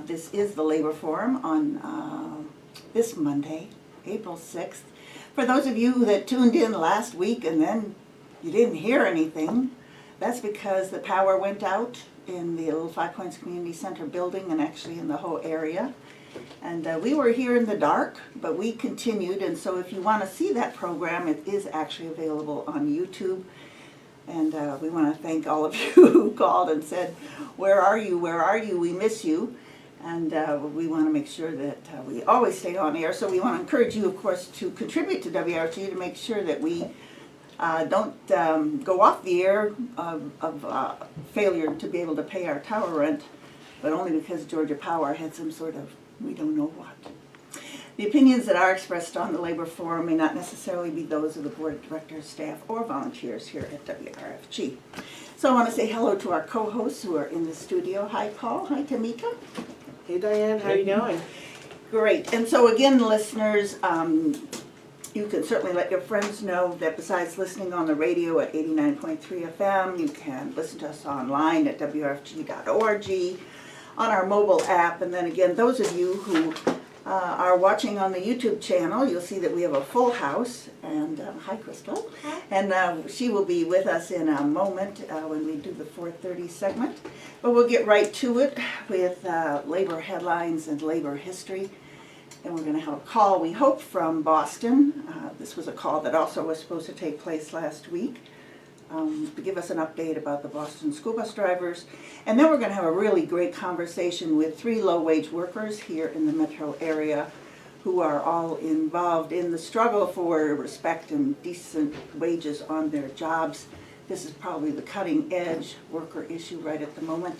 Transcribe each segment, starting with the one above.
This is the Labor Forum on this Monday, April 6th. For those of you that tuned in last week and then you didn't hear anything, that's because the power went out in the Little Five Points Community Center building and actually in the whole area. And we were here in the dark, but we continued, and so if you want to see that program, it is actually available on YouTube. And we want to thank all of you who called and said, where are you, we miss you. And we want to make sure that we always stay on air. So we want to encourage you, of course, to contribute to WRFG to make sure that we don't go off the air of failure to be able to pay our tower rent, but only because Georgia Power had some sort of we don't know what. The opinions that are expressed on the Labor Forum may not necessarily be those of the Board of Directors, staff, or volunteers here at WRFG. So I want to say hello to our co-hosts who are in the studio. Hi, Paul. Hi, Tamika. Hey, Diane. How are you doing? Great. And so again, listeners, you can certainly let your friends know that besides listening on the radio at 89.3 FM, you can listen to us online at WRFG.org, on our mobile app, and then again, those of you who are watching on the YouTube channel, you'll see that we have a full house, and hi Crystal, hi. And she will be with us in a moment when we do the 4:30 segment, but we'll get right to it with labor headlines and labor history, and we're going to have a call, we hope, from Boston. This was a call that also was supposed to take place last week. To give us an update about the Boston school bus drivers. And then we're going to have a really great conversation with 3 low-wage workers here in the metro area who are all involved in the struggle for respect and decent wages on their jobs. This is probably the cutting-edge worker issue right at the moment,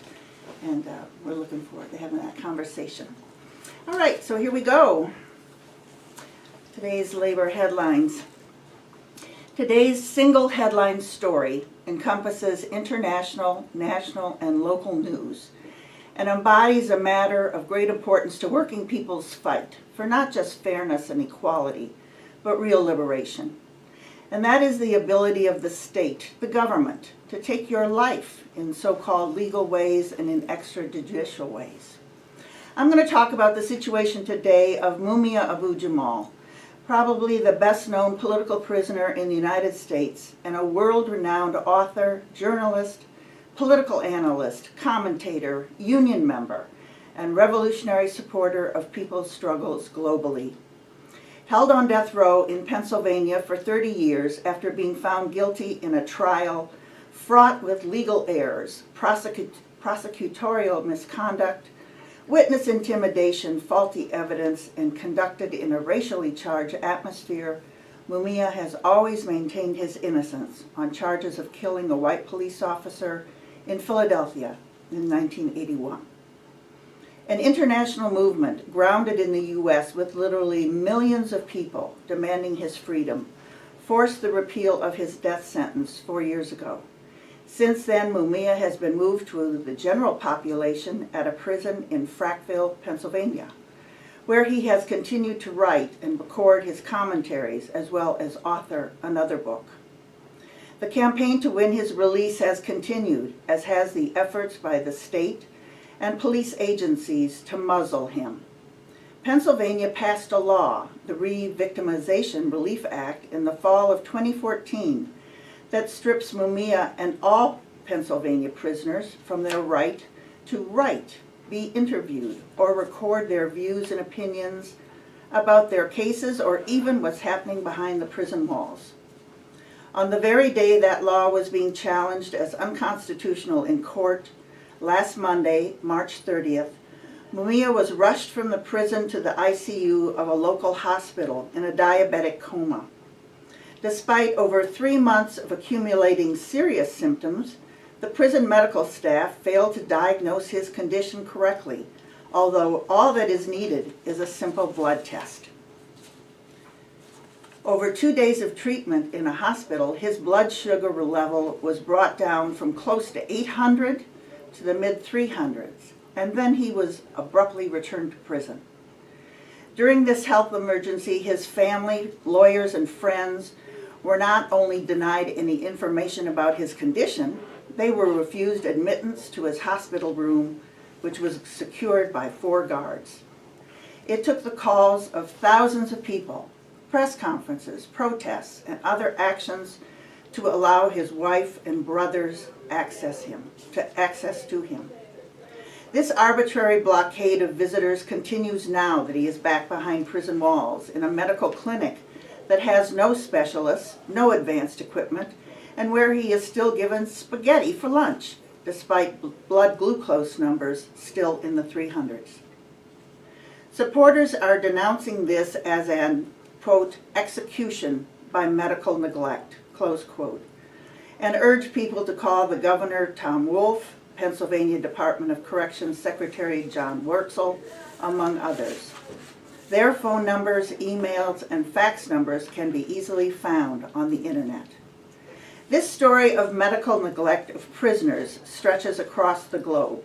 and we're looking forward to having that conversation. All right, so here we go. Today's labor headlines. Today's single headline story encompasses international, national, and local news and embodies a matter of great importance to working people's fight for not just fairness and equality, but real liberation. And that is the ability of the state, the government, to take your life in so-called legal ways and in extrajudicial ways. I'm going to talk about the situation today of Mumia Abu-Jamal, probably the best-known political prisoner in the United States and a world-renowned author, journalist, political analyst, commentator, union member, and revolutionary supporter of people's struggles globally. Held on death row in Pennsylvania for 30 years after being found guilty in a trial fraught with legal errors, prosecutorial misconduct, witness intimidation, faulty evidence, and conducted in a racially charged atmosphere, Mumia has always maintained his innocence on charges of killing a white police officer in Philadelphia in 1981. An international movement grounded in the U.S. with literally millions of people demanding his freedom forced the repeal of his death sentence 4 years ago. Since then, Mumia has been moved to the general population at a prison in Frackville, Pennsylvania, where he has continued to write and record his commentaries as well as author another book. The campaign to win his release has continued, as has the efforts by the state and police agencies to muzzle him. Pennsylvania passed a law, the Re-Victimization Relief Act, in the fall of 2014, that strips Mumia and all Pennsylvania prisoners from their right to write, be interviewed, or record their views and opinions about their cases or even what's happening behind the prison walls. On the very day that law was being challenged as unconstitutional in court, last Monday, March 30th, Mumia was rushed from the prison to the ICU of a local hospital in a diabetic coma. Despite over 3 months of accumulating serious symptoms, the prison medical staff failed to diagnose his condition correctly, although all that is needed is a simple blood test. Over 2 days of treatment in a hospital, his blood sugar level was brought down from close to 800 to the mid-300s, and then he was abruptly returned to prison. During this health emergency, his family, lawyers, and friends were not only denied any information about his condition, they were refused admittance to his hospital room which was secured by 4 guards. It took the calls of thousands of people, press conferences, protests, and other actions to allow his wife and brothers access to him. This arbitrary blockade of visitors continues now that he is back behind prison walls in a medical clinic that has no specialists, no advanced equipment, and where he is still given spaghetti for lunch, despite blood glucose numbers still in the 300s. Supporters are denouncing this as an, quote, execution by medical neglect, close quote, and urge people to call the Governor Tom Wolf, Pennsylvania Department of Corrections Secretary John Wurtzel, among others. Their phone numbers, emails, and fax numbers can be easily found on the internet. This story of medical neglect of prisoners stretches across the globe.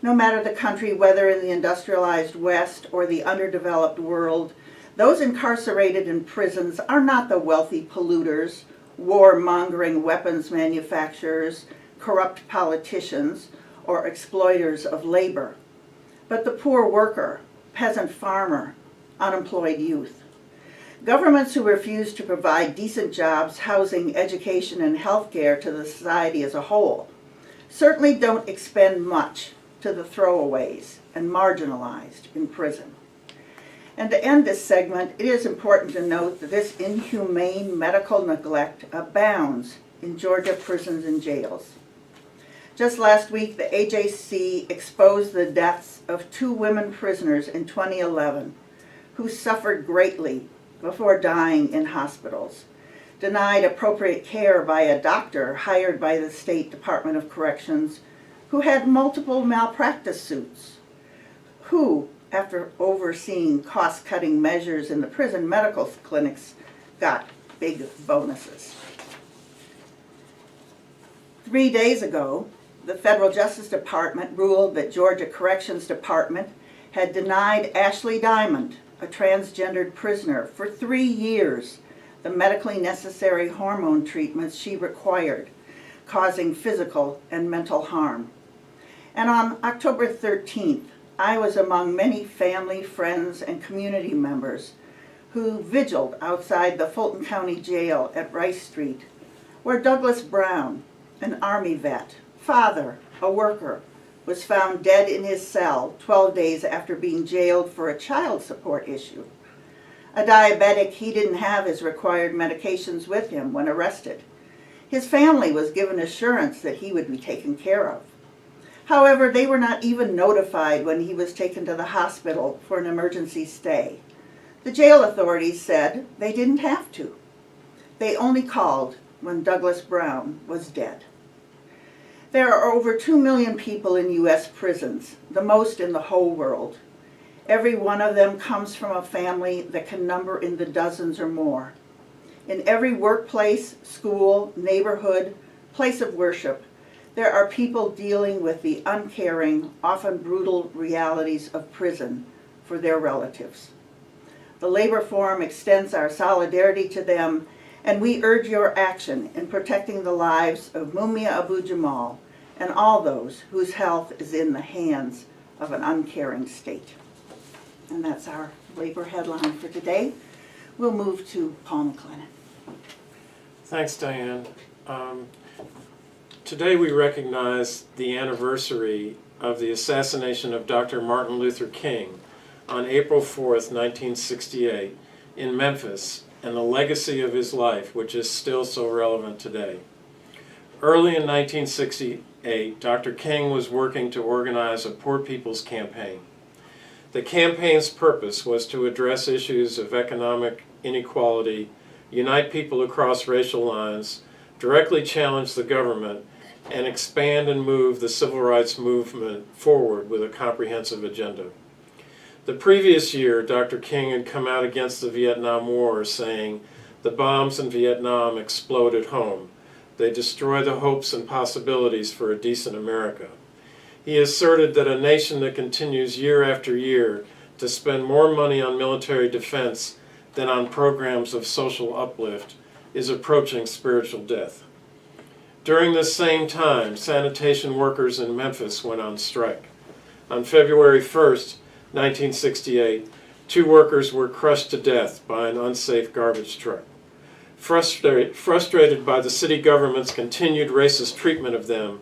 No matter the country, whether in the industrialized West or the underdeveloped world, those incarcerated in prisons are not the wealthy polluters, war-mongering weapons manufacturers, corrupt politicians, or exploiters of labor, but the poor worker, peasant farmer, unemployed youth. Governments who refuse to provide decent jobs, housing, education, and health care to the society as a whole certainly don't expend much to the throwaways and marginalized in prison. And to end this segment, it is important to note that this inhumane medical neglect abounds in Georgia prisons and jails. Just last week, the AJC exposed the deaths of 2 women prisoners in 2011 who suffered greatly before dying in hospitals, denied appropriate care by a doctor hired by the State Department of Corrections who had multiple malpractice suits, who, after overseeing cost-cutting measures in the prison medical clinics, got big bonuses. 3 days ago, the Federal Justice Department ruled that Georgia Corrections Department had denied Ashley Diamond, a transgendered prisoner, for 3 years the medically necessary hormone treatments she required, causing physical and mental harm. And on October 13th, I was among many family, friends, and community members who vigiled outside the Fulton County Jail at Rice Street, where Douglas Brown, an Army vet, father, a worker, was found dead in his cell 12 days after being jailed for a child support issue. A diabetic, he didn't have his required medications with him when arrested. His family was given assurance that he would be taken care of. However, they were not even notified when he was taken to the hospital for an emergency stay. The jail authorities said they didn't have to. They only called when Douglas Brown was dead. There are over 2 million people in U.S. prisons, the most in the whole world. Every one of them comes from a family that can number in the dozens or more. In every workplace, school, neighborhood, place of worship, there are people dealing with the uncaring, often brutal realities of prison for their relatives. The labor forum extends our solidarity to them, and we urge your action in protecting the lives of Mumia Abu-Jamal and all those whose health is in the hands of an uncaring state. And that's our labor headline for today. We'll move to Paul McLennan. Thanks, Diane. Today we recognize the anniversary of the assassination of Dr. Martin Luther King on April 4th, 1968 in Memphis, and the legacy of his life, which is still so relevant today. Early in 1968, Dr. King was working to organize a Poor People's Campaign. The campaign's purpose was to address issues of economic inequality, unite people across racial lines, directly challenge the government, and expand and move the civil rights movement forward with a comprehensive agenda. The previous year, Dr. King had come out against the Vietnam War, saying, "The bombs in Vietnam explode at home. They destroy the hopes and possibilities for a decent America." He asserted that a nation that continues year after year to spend more money on military defense than on programs of social uplift is approaching spiritual death. During this same time, sanitation workers in Memphis went on strike. On February 1st, 1968, 2 workers were crushed to death by an unsafe garbage truck. Frustrated by the city government's continued racist treatment of them,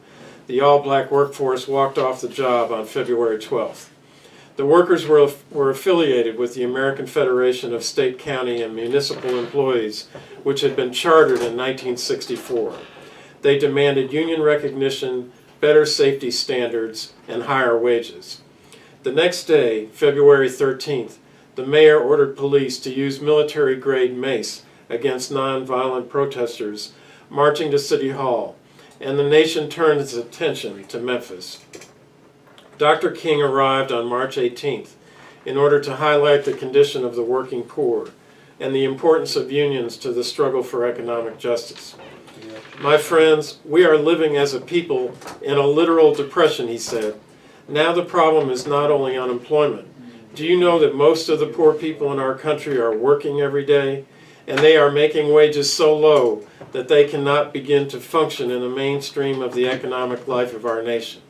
the all-black workforce walked off the job on February 12th. The workers were affiliated with the American Federation of State, County, and Municipal Employees, which had been chartered in 1964. They demanded union recognition, better safety standards, and higher wages. The next day, February 13th, the mayor ordered police to use military-grade mace against nonviolent protesters marching to City Hall, and the nation turned its attention to Memphis. Dr. King arrived on March 18th in order to highlight the condition of the working poor and the importance of unions to the struggle for economic justice. My friends, we are living as a people in a literal depression, he said. Now the problem is not only unemployment. Do you know that most of the poor people in our country are working every day, and they are making wages so low that they cannot begin to function in the mainstream of the economic life of our nation?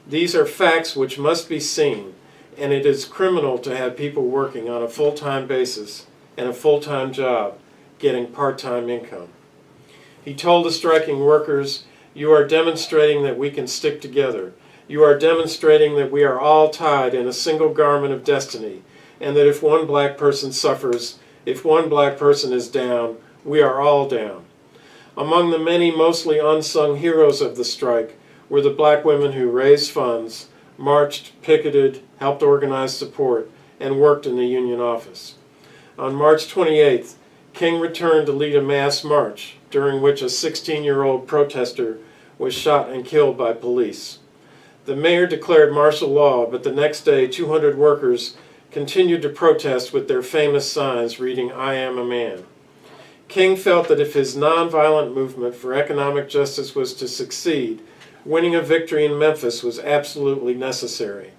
These are facts which must be seen, and it is criminal to have people working on a full-time basis and a full-time job getting part-time income. He told the striking workers, "You are demonstrating that we can stick together. You are demonstrating that we are all tied in a single garment of destiny, and that if one black person suffers, if one black person is down, we are all down." Among the many mostly unsung heroes of the strike were the black women who raised funds, marched, picketed, helped organize support, and worked in the union office. On March 28th, King returned to lead a mass march, during which a 16-year-old protester was shot and killed by police. The mayor declared martial law, but the next day 200 workers continued to protest with their famous signs reading, "I am a man." King felt that if his nonviolent movement for economic justice was to succeed, winning a victory in Memphis was absolutely necessary.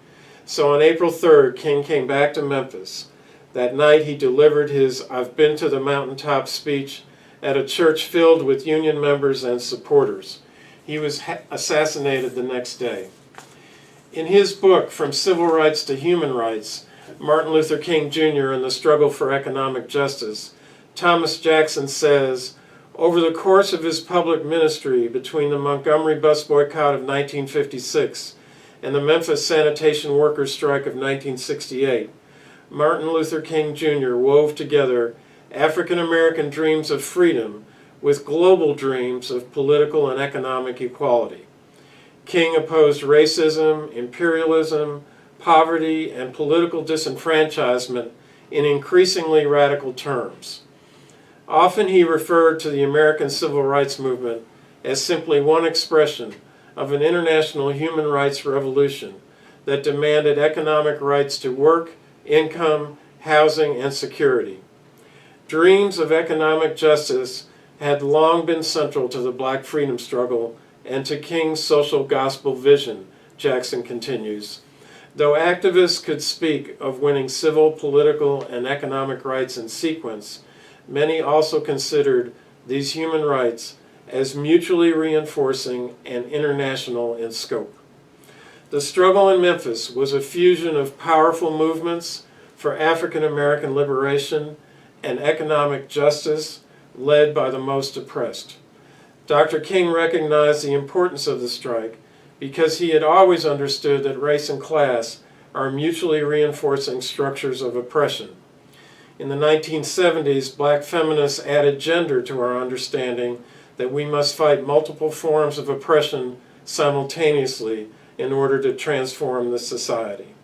So on April 3rd, King came back to Memphis. That night he delivered his "I've Been to the Mountaintop" speech at a church filled with union members and supporters. He was assassinated the next day. In his book, From Civil Rights to Human Rights, Martin Luther King Jr. and the Struggle for Economic Justice, Thomas Jackson says, over the course of his public ministry between the Montgomery bus boycott of 1956 and the Memphis sanitation workers' strike of 1968, Martin Luther King Jr. wove together African American dreams of freedom with global dreams of political and economic equality. King opposed racism, imperialism, poverty, and political disenfranchisement in increasingly radical terms. Often he referred to the American Civil Rights Movement as simply one expression of an international human rights revolution that demanded economic rights to work, income, housing, and security. Dreams of economic justice had long been central to the black freedom struggle and to King's social gospel vision, Jackson continues. Though activists could speak of winning civil, political, and economic rights in sequence, many also considered these human rights as mutually reinforcing and international in scope. The struggle in Memphis was a fusion of powerful movements for African American liberation and economic justice led by the most oppressed. Dr. King recognized the importance of the strike because he had always understood that race and class are mutually reinforcing structures of oppression. In the 1970s, black feminists added gender to our understanding that we must fight multiple forms of oppression simultaneously in order to transform the society.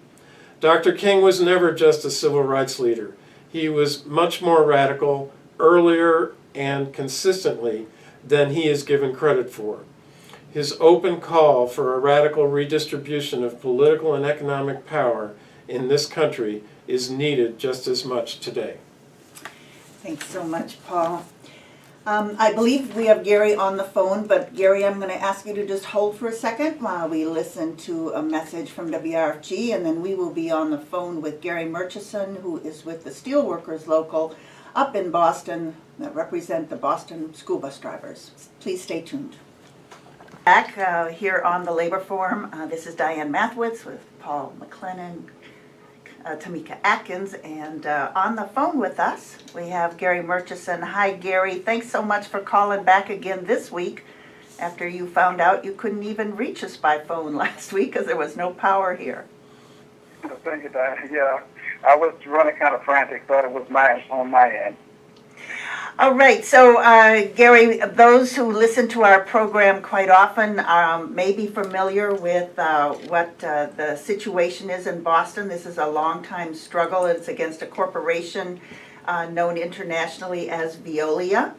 Dr. King was never just a civil rights leader. He was much more radical, earlier, and consistently than he is given credit for. His open call for a radical redistribution of political and economic power in this country is needed just as much today. Thanks so much, Paul. I believe we have Gary on the phone, but Gary, I'm going to ask you to just hold for a second while we listen to a message from WRFG, and then we will be on the phone with Gary Murchison, who is with the Steelworkers Local up in Boston that represent the Boston school bus drivers. Please stay tuned. Back here on the Labor Forum, this is Diane Mathwitz with Paul Paul McLennan, Tamika Atkins, and on the phone with us, we have Gary Murchison. Hi, Gary. Thanks so much for calling back again this week after you found out you couldn't even reach us by phone last week because there was no power here. Thank you, Diane. Yeah, I was running kind of frantic, but it was on my end. All right, so Gary, those who listen to our program quite often may be familiar with what the situation is in Boston. This is a long-time struggle. It's against a corporation known internationally as Veolia.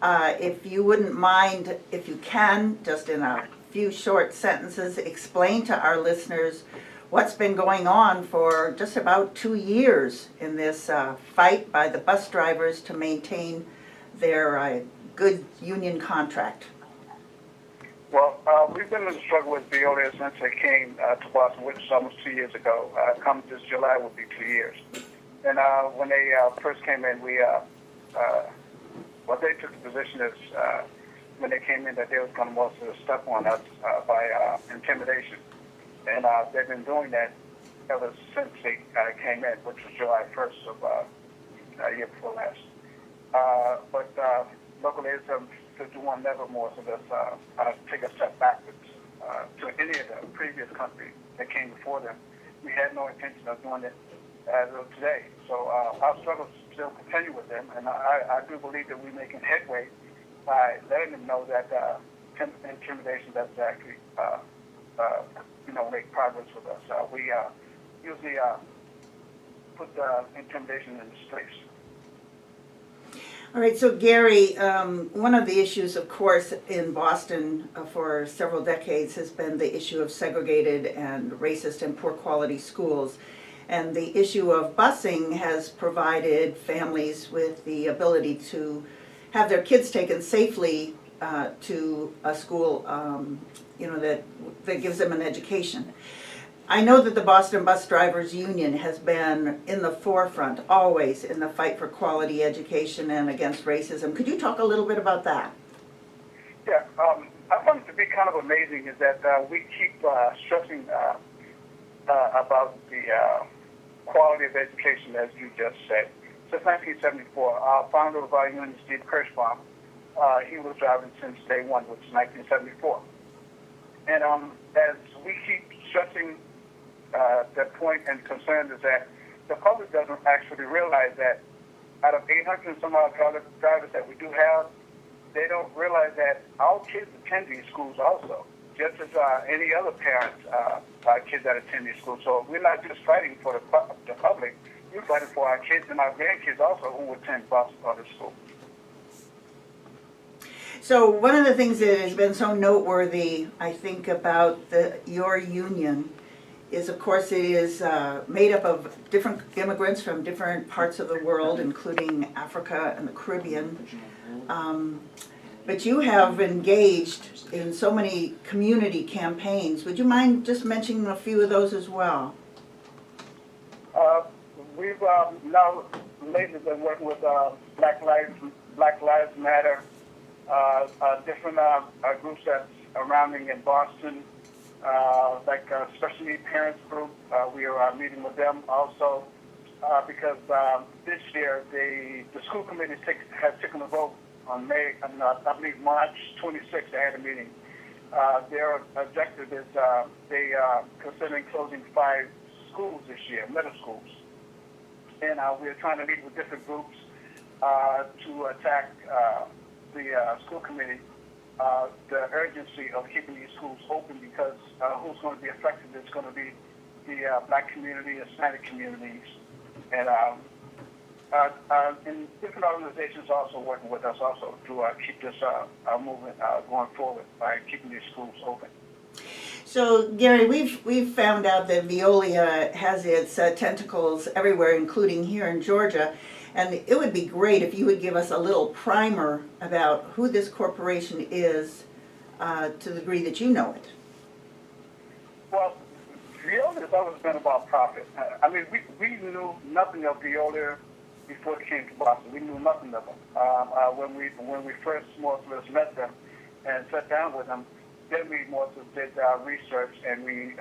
If you wouldn't mind, if you can, just in a few short sentences, explain to our listeners what's been going on for just about 2 years in this fight by the bus drivers to maintain their good union contract. Well, we've been in the struggle with Veolia since they came to Boston, which is almost 2 years ago. Come this July will be 2 years. And when they first came in, what they took the position is when they came in that they was going to mostly step on us by intimidation. And they've been doing that ever since they came in, which was July 1st of year before last. But locally, it's to do one never more, so let's take a step backwards. To any of the previous countries that came before them, we had no intention of doing it as of today. So our struggles still continue with them, and I do believe that we're making headway by letting them know that intimidation doesn't actually make progress with us. We usually put the intimidation in its place. All right, so Gary, one of the issues, of course, in Boston for several decades has been the issue of segregated and racist and poor quality schools. And the issue of busing has provided families with the ability to have their kids taken safely to a school that gives them an education. I know that the Boston Bus Drivers Union has been in the forefront, always, in the fight for quality education and against racism. Could you talk a little bit about that? Yeah, I find it to be kind of amazing is that we keep stressing about the quality of education, as you just said. Since 1974, our founder of our union, Steve Kirschbaum, he was driving since day one, which is 1974. And as we keep stressing that point and concern is that the public doesn't actually realize that out of 800 and some odd drivers that we do have, they don't realize that our kids attend these schools also, just as any other parents, kids that attend these schools. So we're not just fighting for the public, we're fighting for our kids and our grandkids also who attend Boston Public School. So one of the things that has been so noteworthy, I think, about your union is, of course, it is made up of different immigrants from different parts of the world, including Africa and the Caribbean. But you have engaged in so many community campaigns. Would you mind just mentioning a few of those as well? We've now lately been working with Black Lives Matter, different groups that's surrounding in Boston, like special need parents group. We are meeting with them also because this year the school committee has taken a vote on I believe March 26th. They had a meeting. Their objective is they are considering closing 5 schools this year, middle schools. And we're trying to meet with different groups to attack the school committee, the urgency of keeping these schools open because who's going to be affected is going to be the Black community, Hispanic communities, and different organizations also working with us also to keep this movement going forward by keeping these schools open. So, Gary, we've found out that Veolia has its tentacles everywhere, including here in Georgia, and it would be great if you would give us a little primer about who this corporation is to the degree that you know it. Well, Veolia has always been about profit. I mean, we knew nothing of Veolia before they came to Boston. We knew nothing of them. When we first more or less met them and sat down with them, then we also did research, and we,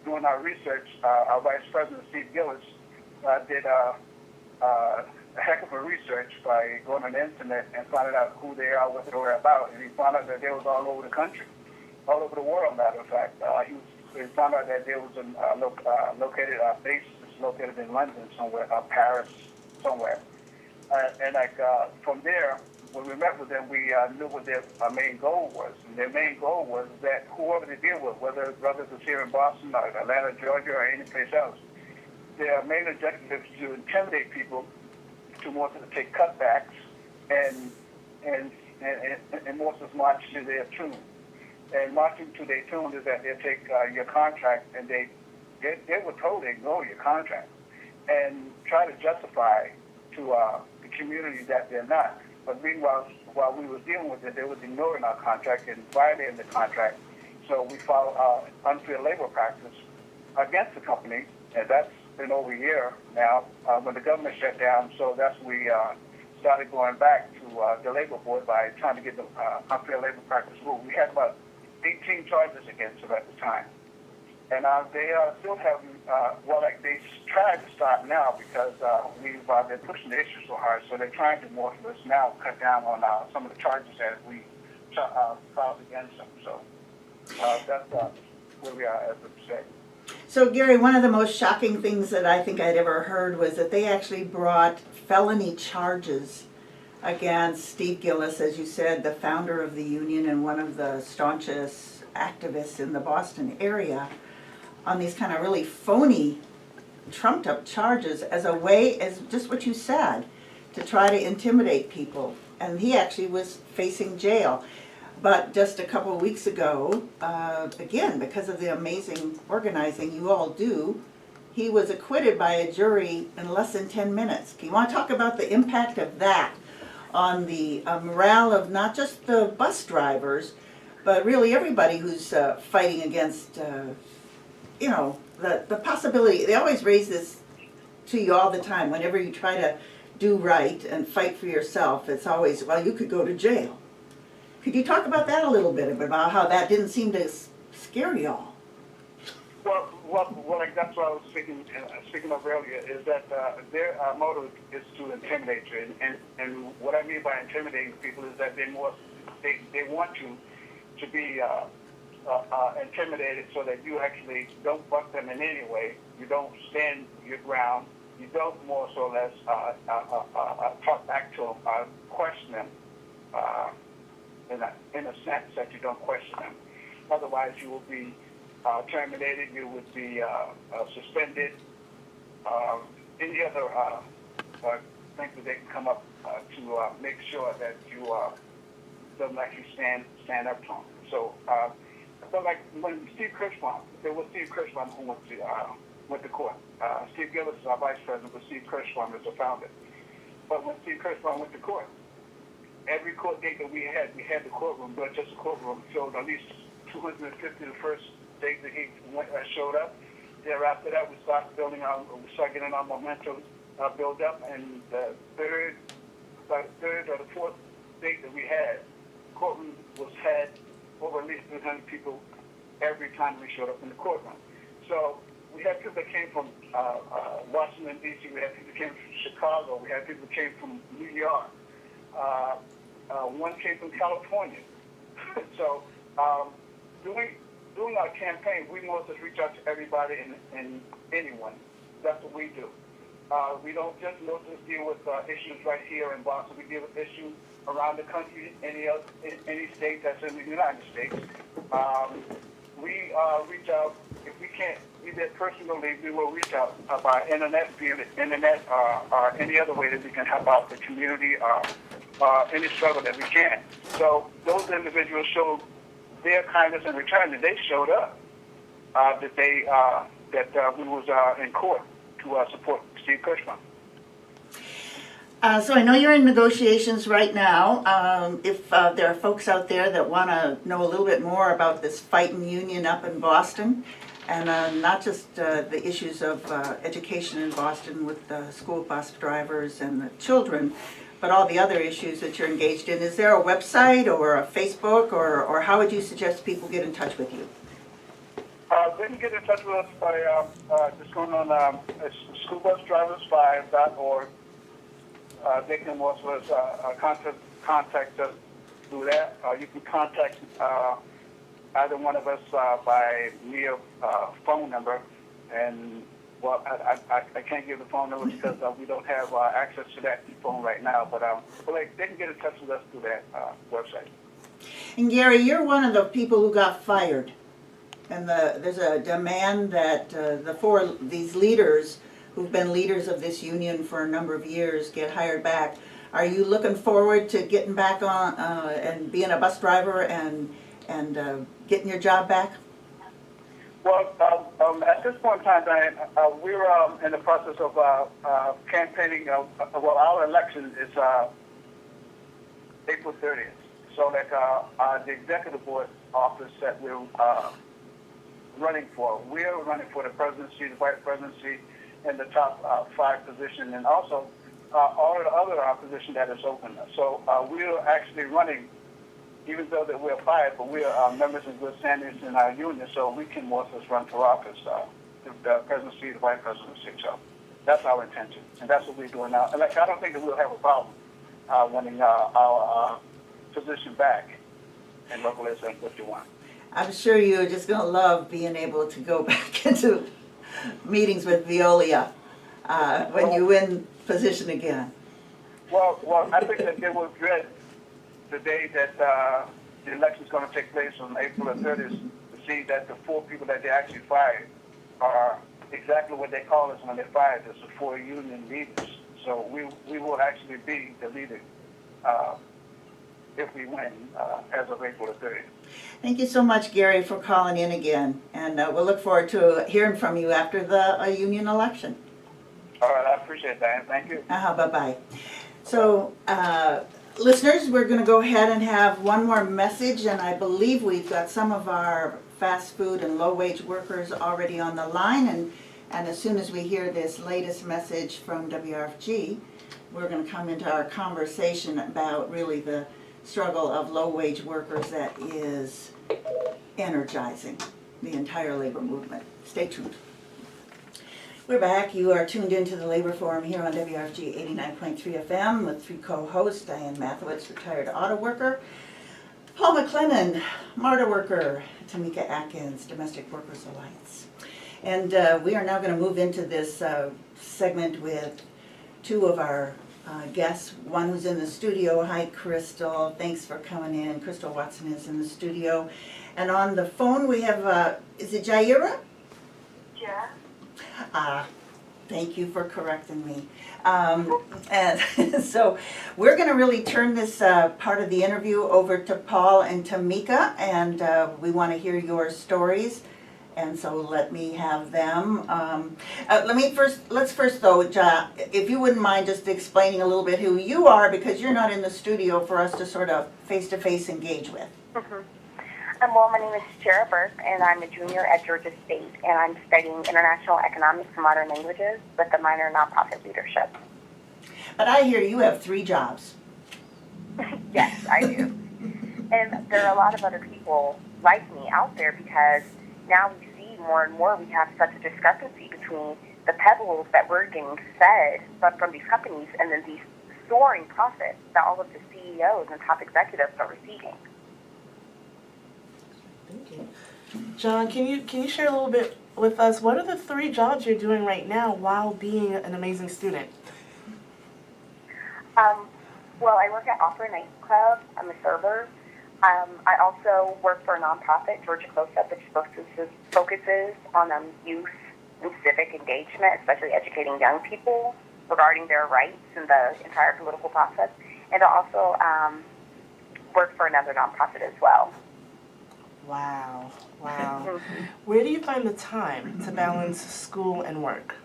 doing our research, our Vice President, Steve Gillis, did a heck of a research by going on the internet and finding out who they are, what they were about, and he found out that they was all over the country, all over the world, matter of fact. He found out that there was located, base is located in London somewhere, Paris somewhere. And from there, when we met with them, we knew what their main goal was. And their main goal was that whoever they deal with, whether it was here in Boston or Atlanta, Georgia, or any place else, their main objective is to intimidate people to more to take cutbacks and more to march to their tune. And marching to their tune is that they take your contract and they were told to ignore your contract and try to justify to the community that they're not. But meanwhile, while we were dealing with it, they was ignoring our contract and violating the contract. So we filed unfair labor practice against the company, and that's been over a year now when the government shut down. So that's when we started going back to the labor board by trying to get the unfair labor practice rule. We had about 18 charges against them at the time. And they still haven't, they tried to stop now because we've been pushing the issue so hard. So they're trying to more for us now, cut down on some of the charges that we filed against them. So that's where we are as of today. So Gary, one of the most shocking things that I think I'd ever heard was that they actually brought felony charges against Steve Gillis, as you said, the founder of the union and one of the staunchest activists in the Boston area, on these kind of really phony, trumped up charges as a way, as just what you said, to try to intimidate people. And he actually was facing jail. But just a couple of weeks ago, again, because of the amazing organizing you all do, he was acquitted by a jury in less than 10 minutes. You want to talk about the impact of that on the morale of not just the bus drivers, but really everybody who's fighting against, the possibility. They always raise this to you all the time. Whenever you try to do right and fight for yourself, it's always, well, you could go to jail. Could you talk about that a little bit, about how that didn't seem to scare you all? Well, that's what I was speaking of earlier, is that their motive is to intimidate you. And what I mean by intimidating people is that they want you to be intimidated so that you actually don't buck them in any way. You don't stand your ground. You don't more or less talk back to them, question them. In a sense that you don't question them. Otherwise, you will be terminated. You would be suspended. Any other things that they can come up to make sure that you don't actually stand up to them. So, like when Steve Kirschbaum, there was Steve Kirschbaum who went to court. Steve Gillis is our vice president, but Steve Kirschbaum is the founder. But when Steve Kirschbaum went to court, every court date that we had the courtroom, but just the courtroom filled at least 250 the first date that he showed up. Thereafter that, we start getting our momentum build up, and the third or the fourth date that we had, courtroom was had over at least 300 people every time we showed up in the courtroom. So we had people that came from Washington, D.C., we had people that came from Chicago, we had people that came from New York. One came from California. So doing our campaign, we mostly reach out to everybody and anyone. That's what we do. We don't just mostly deal with issues right here in Boston. We deal with issues around the country, any state that's in the United States. We reach out, if we can't be there personally, we will reach out by internet, via the internet, or any other way that we can help out the community, any struggle that we can. So those individuals showed their kindness in return, and they showed up that we was in court to support Steve Kirschbaum. So I know you're in negotiations right now. If there are folks out there that want to know a little bit more about this fighting union up in Boston, and not just the issues of education in Boston with the school bus drivers and the children, but all the other issues that you're engaged in. Is there a website or a Facebook, or how would you suggest people get in touch with you? They can get in touch with us by just going on schoolbusdriversfive.org. They can also contact us through that. You can contact either one of us by via phone number. And, well, I can't give the phone number because we don't have access to that phone right now. But they can get in touch with us through that website. And Gary, you're one of the people who got fired. And there's a demand that these leaders who've been leaders of this union for a number of years get hired back. Are you looking forward to getting back on and being a bus driver and getting your job back? Well, at this point in time, Diane, we're in the process of campaigning. Well, our election is April 30th. So that the executive board office that we're running for, we're running for the presidency, the vice presidency, and the top 5 position, and also all of the other position that is open. So we're actually running, even though that we're 5, but we are members of good standings in our union, so we can also run for office, the presidency, the vice presidency. So that's our intention, and that's what we're doing now. And I don't think that we'll have a problem winning our position back in local 51. I'm sure you're just going to love being able to go back into meetings with Veolia when you win position again. Well, I think that they will dread the day that the election is going to take place on April 30th to see that the 4 people that they actually fired are exactly what they call us when they fired us, the 4 union leaders. So we will actually be the leader if we win as of April 30th. Thank you so much, Gary, for calling in again. And we'll look forward to hearing from you after the union election. All right, I appreciate that. Thank you. Bye-bye. So, listeners, we're going to go ahead and have one more message, and I believe we've got some of our fast food and low-wage workers already on the line. And as soon as we hear this latest message from WRFG, we're going to come into our conversation about really the struggle of low-wage workers that is energizing the entire labor movement. Stay tuned. We're back. You are tuned into the Labor Forum here on WRFG 89.3 FM with 3 co-hosts, Diane Mathowitz, retired auto worker, Paul McLennan, MARTA worker, Tamika Atkins, Domestic Workers Alliance. And we are now going to move into this segment with 2 of our guests, one who's in the studio. Hi, Crystal. Thanks for coming in. Crystal Watson is in the studio. And on the phone we have, is it Jaira? Yeah. Thank you for correcting me. And so we're going to really turn this part of the interview over to Paul and Tamika, and we want to hear your stories. And so let me have them. Let's first though, if you wouldn't mind just explaining a little bit who you are, because you're not in the studio for us to sort of face-to-face engage with. Mm-hmm. Well, my name is Shara Burke, and I'm a junior at Georgia State, and I'm studying International Economics and Modern Languages with a minor in nonprofit leadership. But I hear you have 3 jobs. Yes, I do. And there are a lot of other people like me out there, because now we see more and more we have such a discrepancy between the pebbles that we're getting fed from these companies and then these soaring profits that all of the CEOs and top executives are receiving. Thank you. John, can you share a little bit with us? What are the 3 jobs you're doing right now while being an amazing student? Well, I work at Opera Nightclub. I'm a server. I also work for a nonprofit, Georgia Close-Up, which focuses on youth and civic engagement, especially educating young people regarding their rights in the entire political process. And I also work for another nonprofit as well. Wow. Where do you find the time to balance school and work?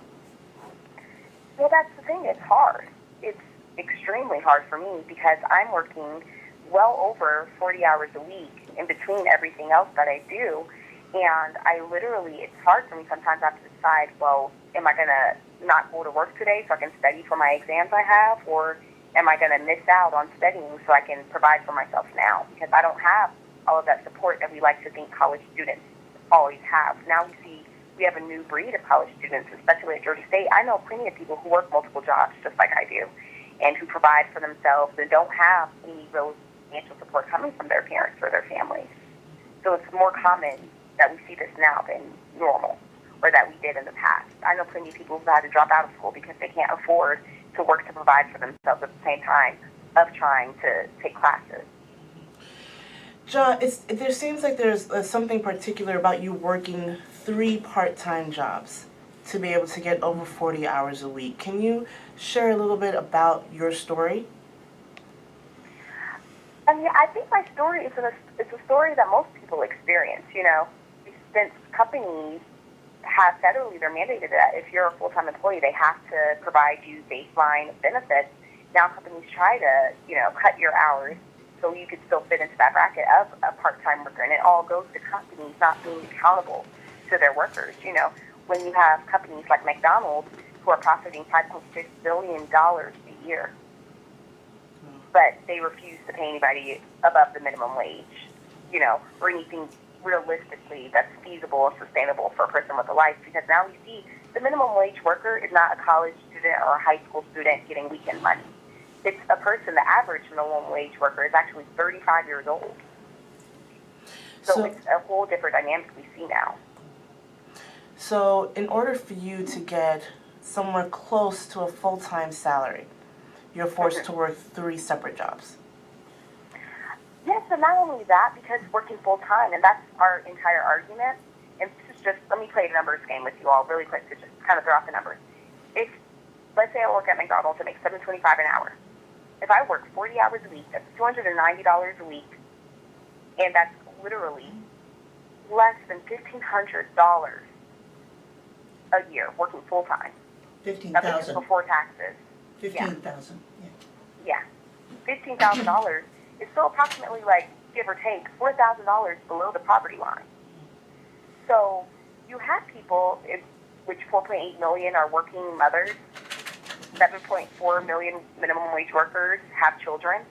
Well, that's the thing. It's hard. It's extremely hard for me because I'm working well over 40 hours a week in between everything else that I do. And it's hard for me sometimes. I have to decide, well, am I going to not go to work today so I can study for my exams I have? Or am I going to miss out on studying so I can provide for myself now? Because I don't have all of that support that we like to think college students always have. Now we have a new breed of college students, especially at Georgia State. I know plenty of people who work multiple jobs just like I do and who provide for themselves and don't have any real financial support coming from their parents or their families. So it's more common that we see this now than normal, or that we did in the past. I know plenty of people who've had to drop out of school because they can't afford to work to provide for themselves at the same time of trying to take classes. John, there seems like there's something particular about you working 3 part-time jobs to be able to get over 40 hours a week. Can you share a little bit about your story? I think my story is it's a story that most people experience. Since companies have federally, they're mandated that if you're a full-time employee, they have to provide you baseline benefits. Now companies try to, cut your hours so you could still fit into that bracket of a part-time worker, and it all goes to companies not being accountable to their workers. When you have companies like McDonald's who are profiting $5.6 billion a year, but they refuse to pay anybody above the minimum wage, or anything realistically that's feasible and sustainable for a person with a life. Because now we see the minimum wage worker is not a college student or a high school student getting weekend money. It's a person, the average minimum wage worker is actually 35 years old. So it's a whole different dynamic we see now. So in order for you to get somewhere close to a full-time salary, you're forced to work 3 separate jobs. Yes, and not only that, because working full-time, and that's our entire argument, and this is just, let me play a numbers game with you all really quick to just kind of throw out the numbers. If, let's say I work at McDonald's and make $7.25 an hour. If I work 40 hours a week, that's $290 a week, and that's literally less than $1,500 a year working full-time. $15,000. Before taxes. $15,000. Yeah. $15,000 is still approximately, give or take, $4,000 below the poverty line. So you have people, which 4.8 million are working mothers, 7.4 million minimum wage workers have children.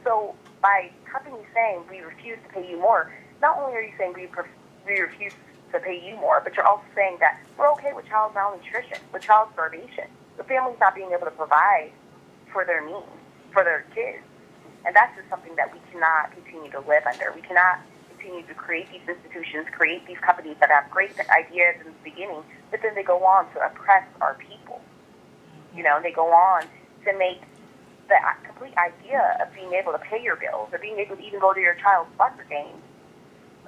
So by companies saying we refuse to pay you more, not only are you saying we refuse to pay you more, but you're also saying that we're okay with child malnutrition, with child starvation, the families not being able to provide for their needs, for their kids. And that's just something that we cannot continue to live under. We cannot continue to create these institutions, create these companies that have great ideas in the beginning, but then they go on to oppress our people. They go on to make the complete idea of being able to pay your bills or being able to even go to your child's soccer games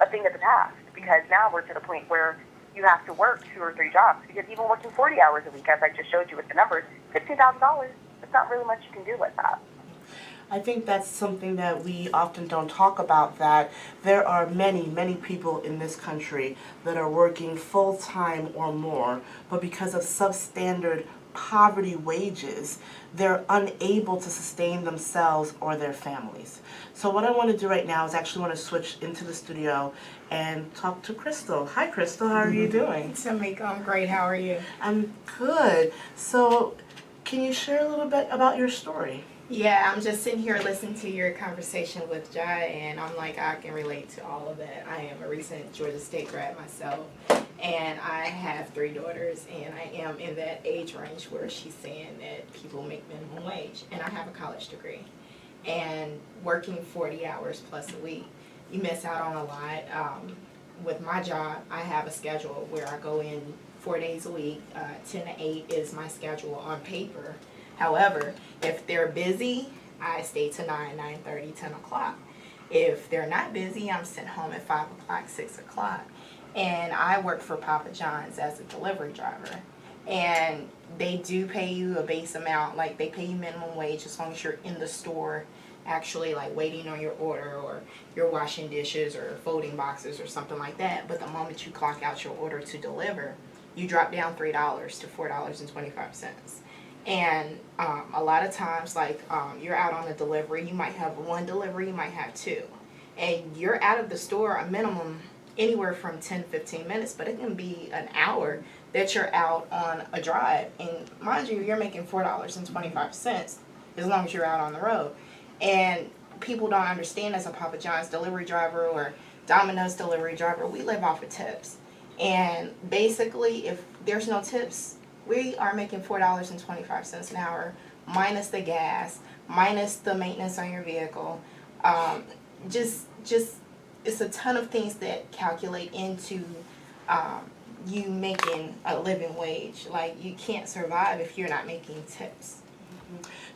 a thing of the past. Because now we're to the point where you have to work 2 or 3 jobs. Because even working 40 hours a week, as I just showed you with the numbers, $15,000, it's not really much you can do with that. I think that's something that we often don't talk about, that there are many, many people in this country that are working full-time or more, but because of substandard poverty wages, they're unable to sustain themselves or their families. So what I want to do right now is actually want to switch into the studio and talk to Crystal. Hi Crystal, how are you doing? Tamika, I'm great. How are you? I'm good. So can you share a little bit about your story? Yeah, I'm just sitting here listening to your conversation with Jai, and I'm like, I can relate to all of that. I am a recent Georgia State grad myself, and I have 3 daughters, and I am in that age range where she's saying that people make minimum wage, and I have a college degree. And working 40 hours plus a week, you miss out on a lot. With my job, I have a schedule where I go in 4 days a week. 10 to 8 is my schedule on paper. However, if they're busy, I stay to 9, 9:30, 10 o'clock. If they're not busy, I'm sent home at 5 o'clock, 6 o'clock. And I work for Papa John's as a delivery driver. And they do pay you a base amount, like they pay you minimum wage as long as you're in the store actually like waiting on your order, or you're washing dishes or folding boxes or something like that. But the moment you clock out your order to deliver, you drop down $3 to $4.25. And a lot of times, you're out on a delivery, you might have 1 delivery, you might have 2. And you're out of the store a minimum anywhere from 10 to 15 minutes, but it can be an hour that you're out on a drive. And mind you, you're making $4.25. as long as you're out on the road. And people don't understand, as a Papa John's delivery driver or Domino's delivery driver, we live off of tips. And basically, if there's no tips, we are making $4.25 an hour, minus the gas, minus the maintenance on your vehicle. Just it's a ton of things that calculate into you making a living wage. Like, you can't survive if you're not making tips.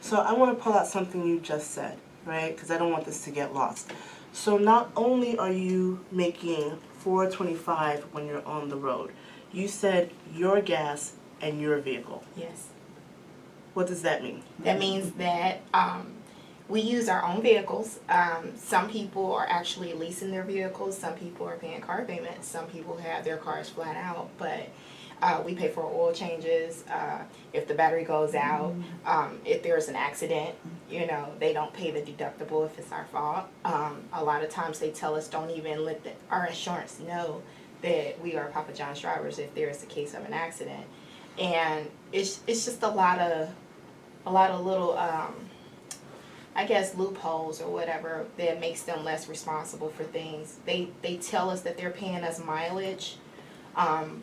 So I want to pull out something you just said, right? Because I don't want this to get lost. So not only are you making $4.25 when you're on the road, you said your gas and your vehicle. Yes. What does that mean? That means that we use our own vehicles. Some people are actually leasing their vehicles. Some people are paying car payments. Some people have their cars flat out. But we pay for oil changes. If the battery goes out, if there's an accident, you know, they don't pay the deductible if it's our fault. A lot of times they tell us don't even let our insurance know that we are Papa John's drivers if there is a case of an accident. And it's just a lot of little I guess loopholes or whatever that makes them less responsible for things. They tell us that they're paying us mileage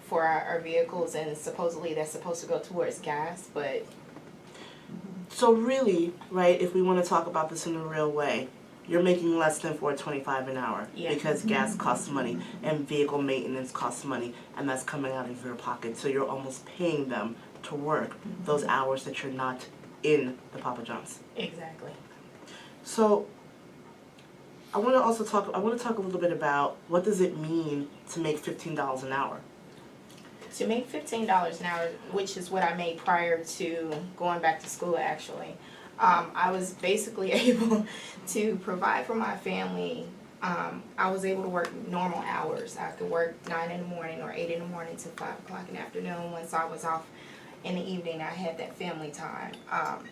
for our vehicles, and supposedly that's supposed to go towards gas, but So really, right, if we want to talk about this in a real way, you're making less than $4.25 an hour Yeah. because gas costs money and vehicle maintenance costs money, and that's coming out of your pocket. So you're almost paying them to work those hours that you're not in the Papa John's. exactly. So I want to talk a little bit about what does it mean to make $15 an hour. To make $15 an hour, which is what I made prior to going back to school actually, I was basically able to provide for my family. I was able to work normal hours. I could work 9 in the morning or 8 in the morning to 5 o'clock in the afternoon. Once I was off in the evening, I had that family time.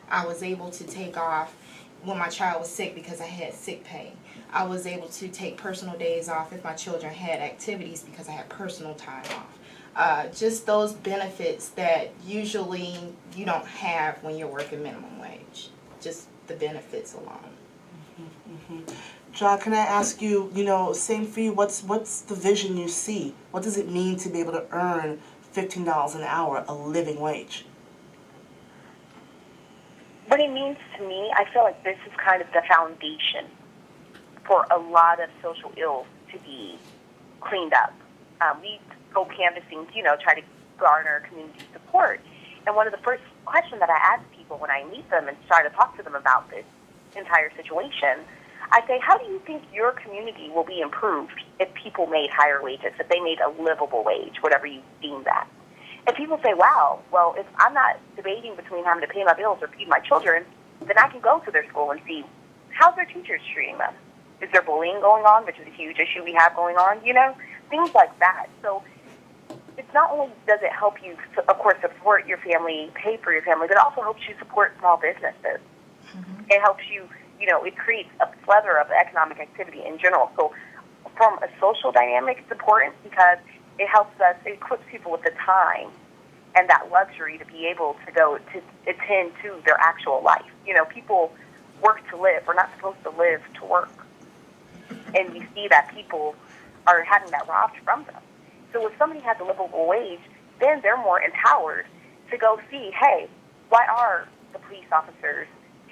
I was able to take off when my child was sick because I had sick pay. I was able to take personal days off if my children had activities because I had personal time off. Just those benefits that usually you don't have when you're working minimum wage. Just the benefits alone. John, can I ask you, same for you, what's the vision you see? What does it mean to be able to earn $15 an hour, a living wage? What it means to me, I feel like this is kind of the foundation for a lot of social ills to be cleaned up. We go canvassing, try to garner community support. And one of the first questions that I ask people when I meet them and try to talk to them about this entire situation, I say, how do you think your community will be improved if people made higher wages, if they made a livable wage, whatever you deem that? And people say, wow, well, if I'm not debating between having to pay my bills or feed my children, then I can go to their school and see how's their teachers treating them. Is there bullying going on, which is a huge issue we have going on, things like that. So it's not only does it help you, of course, support your family, pay for your family, but it also helps you support small businesses. Mm-hmm. It helps you, it creates a plethora of economic activity in general. So from a social dynamic, it's important because it helps us, it equips people with the time and that luxury to be able to go to attend to their actual life. People work to live. We're not supposed to live to work. And we see that people are having that robbed from them. So if somebody has a livable wage, then they're more empowered to go see, hey, why are the police officers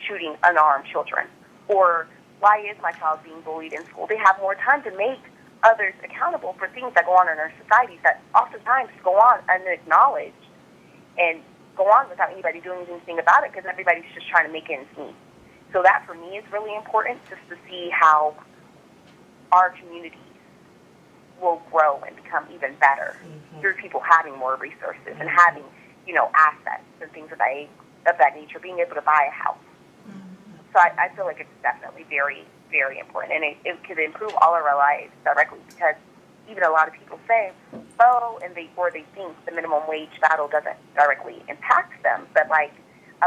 shooting unarmed children? Or why is my child being bullied in school? They have more time to make others accountable for things that go on in our societies that oftentimes go on unacknowledged and go on without anybody doing anything about it because everybody's just trying to make ends meet. So that for me is really important, just to see how our communities will grow and become even better through people having more resources and having, assets and things of that nature, being able to buy a house. So I feel like it's definitely very, very important, and it could improve all of our lives directly because even a lot of people say, they think the minimum wage battle doesn't directly impact them, but I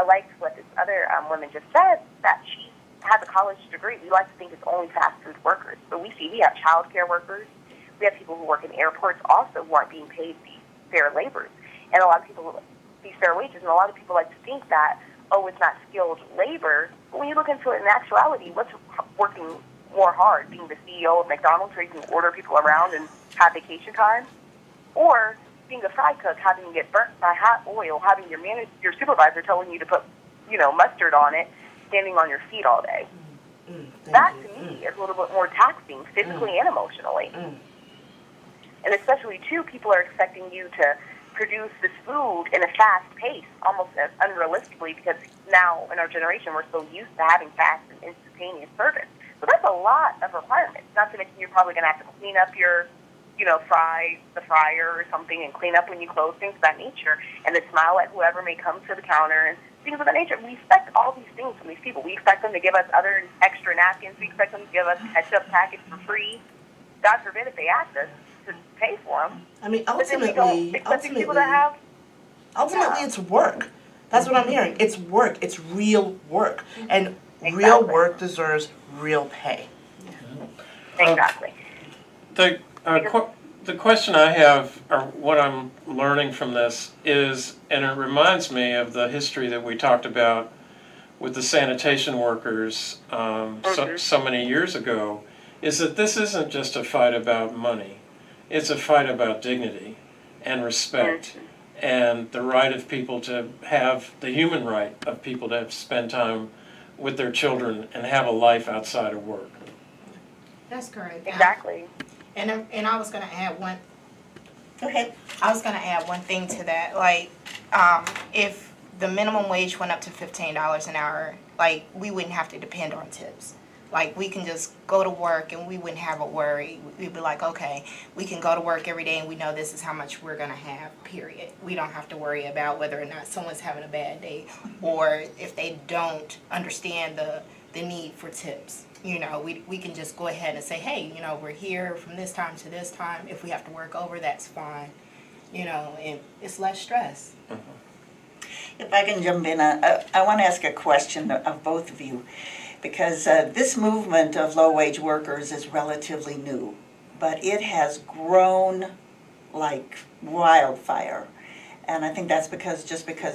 liked what this other woman just said, that she has a college degree. We like to think it's only fast food workers, but we have child care workers. We have people who work in airports also who aren't being paid these fair labors. And a lot of people, these fair wages, and a lot of people like to think that, oh, it's not skilled labor. But when you look into it in actuality, what's working more hard, being the CEO of McDonald's where you can order people around and have vacation time, or being a fry cook, having to get burnt by hot oil, having your supervisor telling you to put, mustard on it, standing on your feet all day. That to me is a little bit more taxing physically and emotionally. And especially too, people are expecting you to produce this food in a fast pace, almost unrealistically, because now in our generation we're so used to having fast and instantaneous service. So that's a lot of requirements. Not to mention you're probably going to have to clean up your, fry the fryer or something, and clean up when you close, things of that nature, and then smile at whoever may come to the counter and things of that nature. We expect all these things from these people. We expect them to give us other extra napkins. We expect them to give us ketchup packets for free. God forbid if they ask us to pay for them. I mean, Ultimately, it's work. That's what I'm hearing. It's work. It's real work. And Exactly. real work deserves real pay. Exactly. The question I have, or what I'm learning from this is, and it reminds me of the history that we talked about with the sanitation workers so many years ago, is that this isn't just a fight about money. It's a fight about dignity and respect and the right of people to have, the human right of people to spend time with their children and have a life outside of work. That's correct. Exactly. And I was gonna add one. Go ahead. I was gonna add one thing to that. Like, if the minimum wage went up to $15 an hour, like, we wouldn't have to depend on tips. Like, we can just go to work and we wouldn't have a worry. We'd be like, okay, we can go to work every day and we know this is how much we're gonna have, period. We don't have to worry about whether or not someone's having a bad day or if they don't understand the need for tips. We can just go ahead and say, hey, we're here from this time to this time. If we have to work over, that's fine. And it's less stress. If I can jump in, I want to ask a question of both of you, because this movement of low-wage workers is relatively new, but it has grown like wildfire. And I think that's because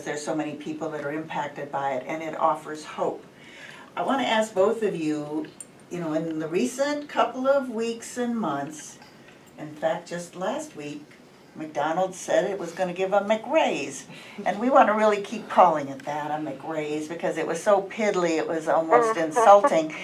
there's so many people that are impacted by it, and it offers hope. I want to ask both of you, in the recent couple of weeks and months, in fact, just last week, McDonald's said it was going to give a McRaise. And we want to really keep calling it that, a McRaise, because it was so piddly, it was almost insulting.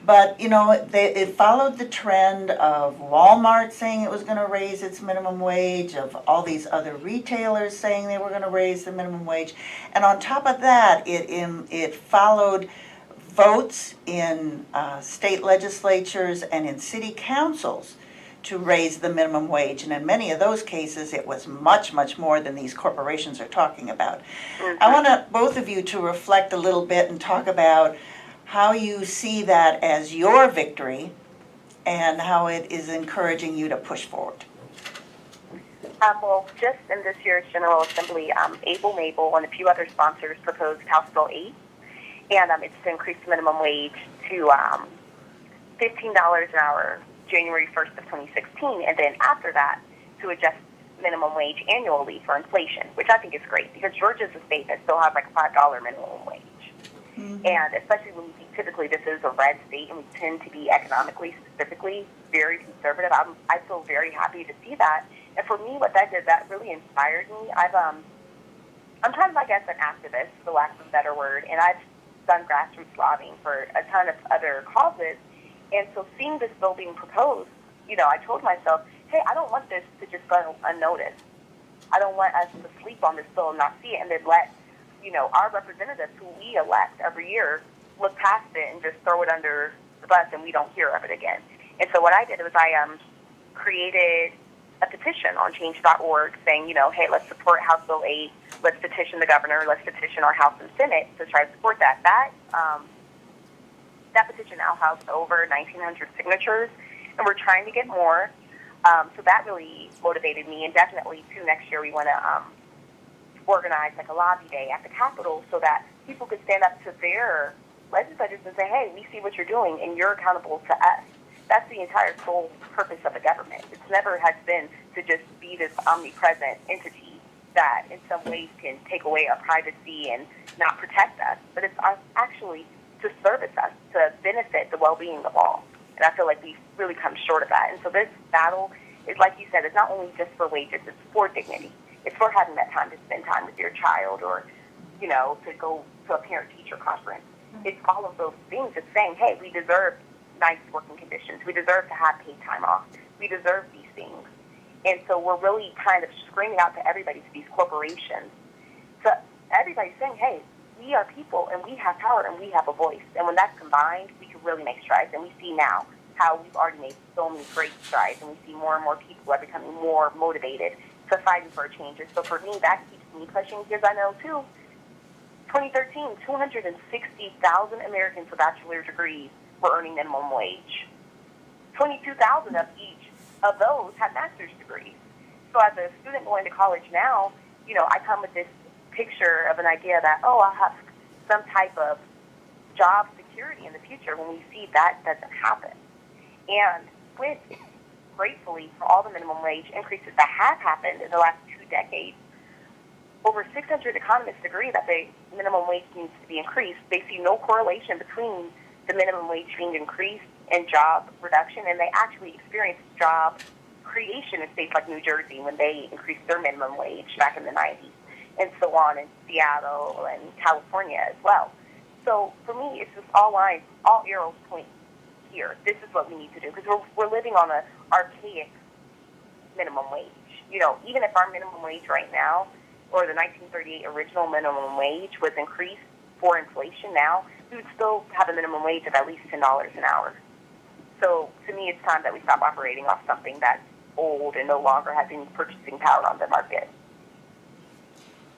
But, it followed the trend of Walmart saying it was going to raise its minimum wage, of all these other retailers saying they were going to raise the minimum wage. And on top of that, it followed votes in state legislatures and in city councils to raise the minimum wage. And in many of those cases, it was much, much more than these corporations are talking about. I want both of you to reflect a little bit and talk about how you see that as your victory and how it is encouraging you to push forward. Well, just in this year's General Assembly, Able Mabel and a few other sponsors proposed House Bill 8, and it's to increase the minimum wage to $15 an hour January 1st of 2016, and then after that to adjust minimum wage annually for inflation, which I think is great, because Georgia's a state that still has like a $5 minimum wage. And especially when typically this is a red state and we tend to be economically, specifically, very conservative, I feel very happy to see that. And for me, what that did, that really inspired me. I'm kind of, I guess, an activist, for lack of a better word, and I've done grassroots lobbying for a ton of other causes. And so seeing this bill being proposed, I told myself, hey, I don't want this to just go unnoticed. I don't want us to sleep on this bill and not see it and then let, our representatives who we elect every year look past it and just throw it under the bus and we don't hear of it again. And so what I did was I created a petition on change.org saying, hey, let's support House Bill 8. Let's petition the governor. Let's petition our House and Senate to try to support that. That petition now has over 1,900 signatures, and we're trying to get more. So that really motivated me, and definitely, too, next year we want to organize like a lobby day at the Capitol so that people could stand up to their legislators and say, hey, we see what you're doing, and you're accountable to us. That's the entire sole purpose of the government. It's never has been to just be this omnipresent entity that in some ways can take away our privacy and not protect us, but it's actually to service us, to benefit the well-being of all. And I feel like we've really come short of that. And so this battle is, like you said, it's not only just for wages, it's for dignity. It's for having that time to spend time with your child, or, you know, to go to a parent-teacher conference. It's all of those things. It's saying, hey, we deserve nice working conditions. We deserve to have paid time off. We deserve these things. And so we're really kind of screaming out to everybody, to these corporations. So everybody's saying, hey, we are people, and we have power, and we have a voice. And when that's combined, we can really make strides. And we see now how we've already made so many great strides, and we see more and more people are becoming more motivated to fighting for changes. So for me, that keeps me pushing, because I know, too, 2013, 260,000 Americans with bachelor's degrees were earning minimum wage. 22,000 of each of those had master's degrees. So as a student going to college now, you know, I come with this picture of an idea that, oh, I'll have some type of job security in the future, when we see that doesn't happen. And with, gratefully, for all the minimum wage increases that have happened in the last 2 decades, over 600 economists agree that the minimum wage needs to be increased. They see no correlation between the minimum wage being increased and job reduction, and they actually experienced job creation in states like New Jersey when they increased their minimum wage back in the 90s, and so on in Seattle and California as well. So for me, it's just all lines, all arrows point here. This is what we need to do, because we're living on an archaic minimum wage. You know, even if our minimum wage right now, or the 1938 original minimum wage, was increased for inflation now, we would still have a minimum wage of at least $10 an hour. So to me, it's time that we stop operating off something that's old and no longer has any purchasing power on the market.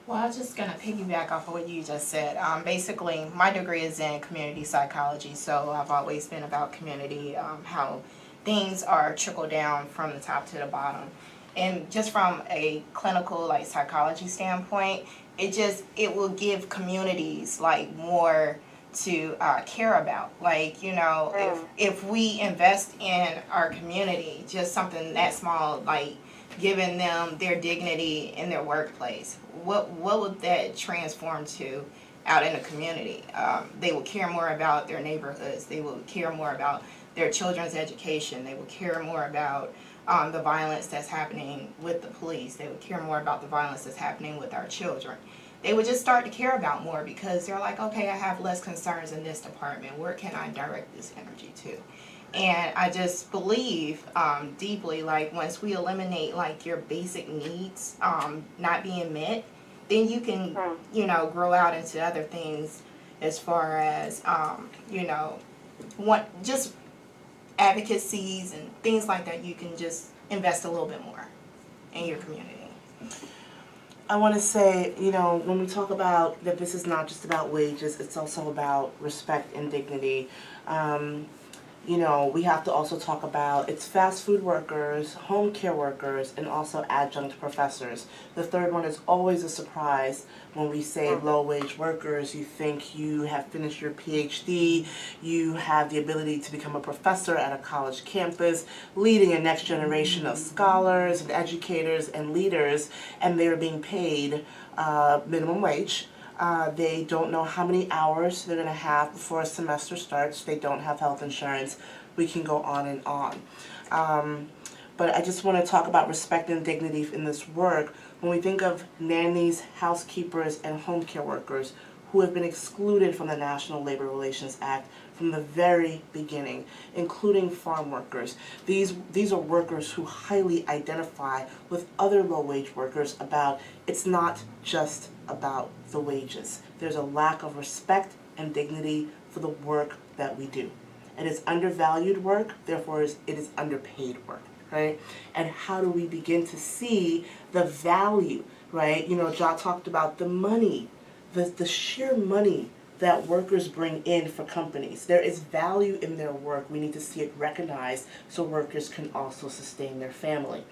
Well, I was just going to piggyback off of what you just said. Basically, my degree is in community psychology, so I've always been about community, how things are trickle down from the top to the bottom. And just from a clinical, like, psychology standpoint, it will give communities, like, more to care about. Like, you know, if we invest in our community, just something that small, like giving them their dignity in their workplace, what would that transform to out in the community? They will care more about their neighborhoods. They will care more about their children's education. They will care more about the violence that's happening with the police. They would care more about the violence that's happening with our children. They would just start to care about more, because they're like, okay, I have less concerns in this department. Where can I direct this energy to? And I just believe deeply, like, once we eliminate, like, your basic needs not being met, then you can, you know, grow out into other things as far as, you know, just advocacies and things like that. You can just invest a little bit more in your community. I want to say, you know, when we talk about that this is not just about wages, it's also about respect and dignity. You know, we have to also talk about it's fast food workers, home care workers, and also adjunct professors. The third one is always a surprise when we say low-wage workers. You think you have finished your PhD, you have the ability to become a professor at a college campus, leading a next generation of scholars and educators and leaders, and they're being paid minimum wage. They don't know how many hours they're going to have before a semester starts. They don't have health insurance. We can go on and on. But I just want to talk about respect and dignity in this work. When we think of nannies, housekeepers, and home care workers who have been excluded from the National Labor Relations Act from the very beginning, including farm workers. These are workers who highly identify with other low-wage workers about it's not just about the wages. There's a lack of respect and dignity for the work that we do. It is undervalued work, therefore it is underpaid work, right? And how do we begin to see the value, right? You know, Ja talked about the money, the sheer money that workers bring in for companies. There is value in their work. We need to see it recognized so workers can also sustain their family.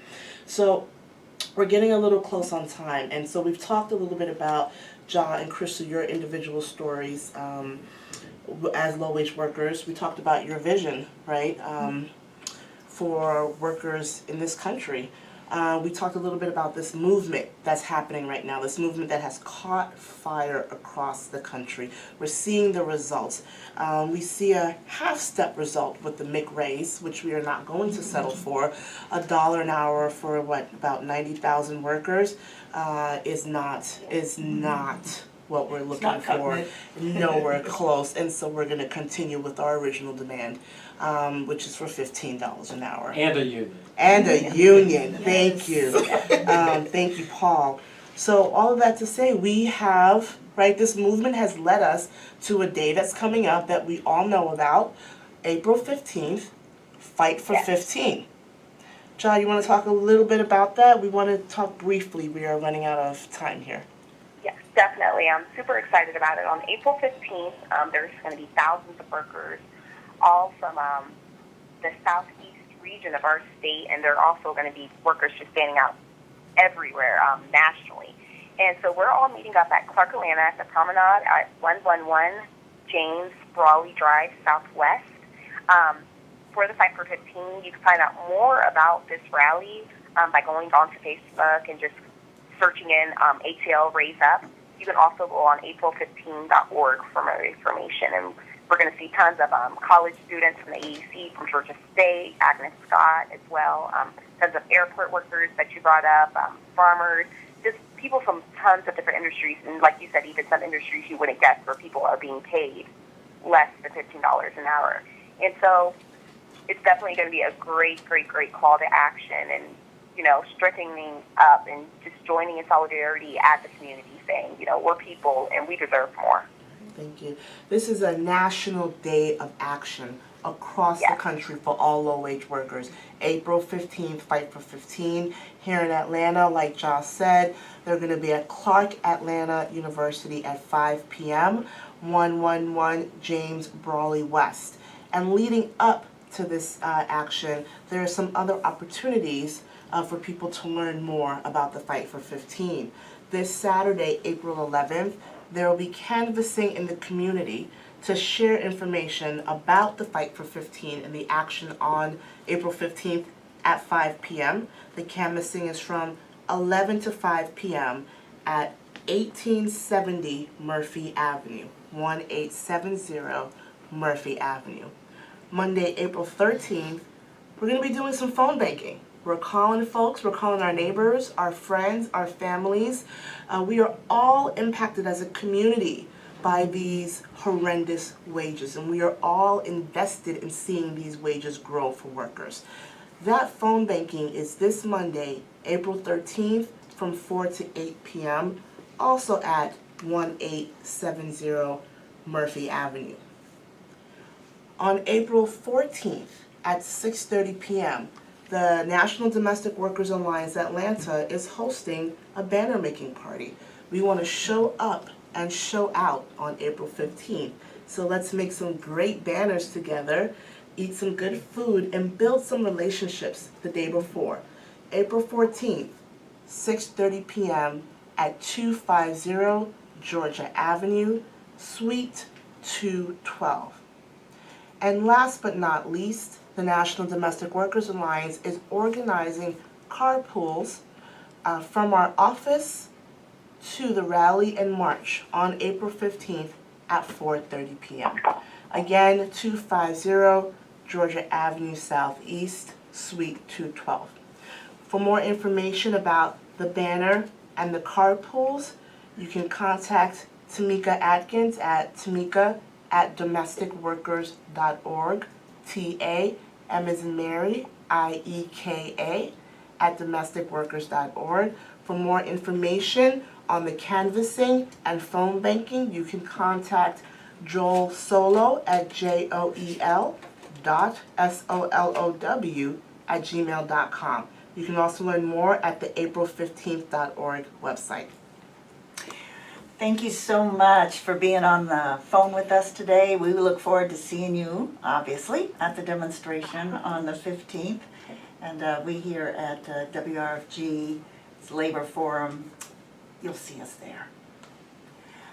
So we're getting a little close on time, and so we've talked a little bit about, Ja and Crystal, your individual stories as low-wage workers. We talked about your vision, right, for workers in this country. We talked a little bit about this movement that's happening right now, this movement that has caught fire across the country. We're seeing the results. We see a half-step result with the MIC raise, which we are not going to settle for. $1 an hour for about 90,000 workers is not what we're looking for. Nowhere close. And so we're going to continue with our original demand, which is for $15 an hour. And a union. And a union. Thank you. Thank you, Paul. So all of that to say, we have, right, this movement has led us to a day that's coming up that we all know about, April 15th, Fight for 15. John, you want to talk a little bit about that? We want to talk briefly. We are running out of time here. Yes, definitely. I'm super excited about it. On April 15th, there's going to be thousands of workers, all from the southeast region of our state, and there are also going to be workers just standing out everywhere nationally. And so we're all meeting up at Clark Atlanta at the Promenade at 111 James Brawley Drive Southwest for the Fight for 15. You can find out more about this rally by going onto Facebook and just searching in ATL Raise Up. You can also go on april15.org for more information. And we're going to see tons of college students from the AEC, from Georgia State, Agnes Scott as well, tons of airport workers that you brought up, farmers, just people from tons of different industries. And like you said, even some industries you wouldn't guess where people are being paid less than $15 an hour. And so it's definitely going to be a great call to action and, you know, strengthening up and just joining in solidarity as a community, saying, you know, we're people and we deserve more. Thank you. This is a national day of action across the country for all low-wage workers. April 15th, Fight for 15. Here in Atlanta, like Josh said, they're going to be at Clark Atlanta University at 5 p.m., 111 James Brawley West. And leading up to this action, there are some other opportunities for people to learn more about the Fight for 15. This Saturday, April 11th, there will be canvassing in the community to share information about the Fight for 15 and the action on April 15th at 5 p.m. The canvassing is from 11 to 5 p.m. at 1870 Murphy Avenue, 1870 Murphy Avenue. Monday, April 13th, we're going to be doing some phone banking. We're calling folks, we're calling our neighbors, our friends, our families. We are all impacted as a community by these horrendous wages, and we are all invested in seeing these wages grow for workers. That phone banking is this Monday, April 13th, from 4 to 8 p.m., also at 1870 Murphy Avenue. On April 14th at 6:30 p.m., the National Domestic Workers Alliance Atlanta is hosting a banner making party. We want to show up and show out on April 15th. So let's make some great banners together, eat some good food, and build some relationships the day before. April 14th, 6:30 p.m. at 250 Georgia Avenue, Suite 212. And last but not least, the National Domestic Workers Alliance is organizing carpools from our office to the rally and march on April 15th at 4:30 p.m. Again, 250 Georgia Avenue Southeast, Suite 212. For more information about the banner and the carpools, you can contact Tamika Atkins at tamika@domesticworkers.org, TAM as in Mary, IEKA, at domesticworkers.org. For more information on the canvassing and phone banking, you can contact Joel Solo at joel.solow@gmail.com. You can also learn more at the april15th.org website. Thank you so much for being on the phone with us today. We look forward to seeing you, obviously, at the demonstration on the 15th. And we here at WRFG Labor Forum, you'll see us there.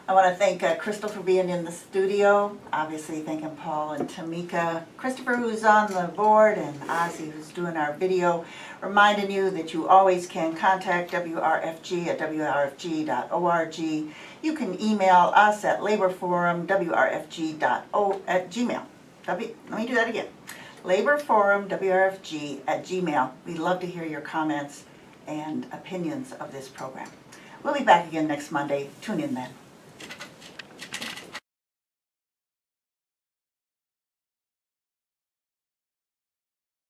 I want to thank Crystal for being in the studio, obviously thanking Paul and Tamika, Christopher who's on the board, and Ozzy who's doing our video, reminding you that you always can contact WRFG at WRFG.org. You can email us at laborforumwrfg.gmail. Let me do that again. laborforumwrfg@gmail. We'd love to hear your comments and opinions of this program. We'll be back again next Monday. Tune in then.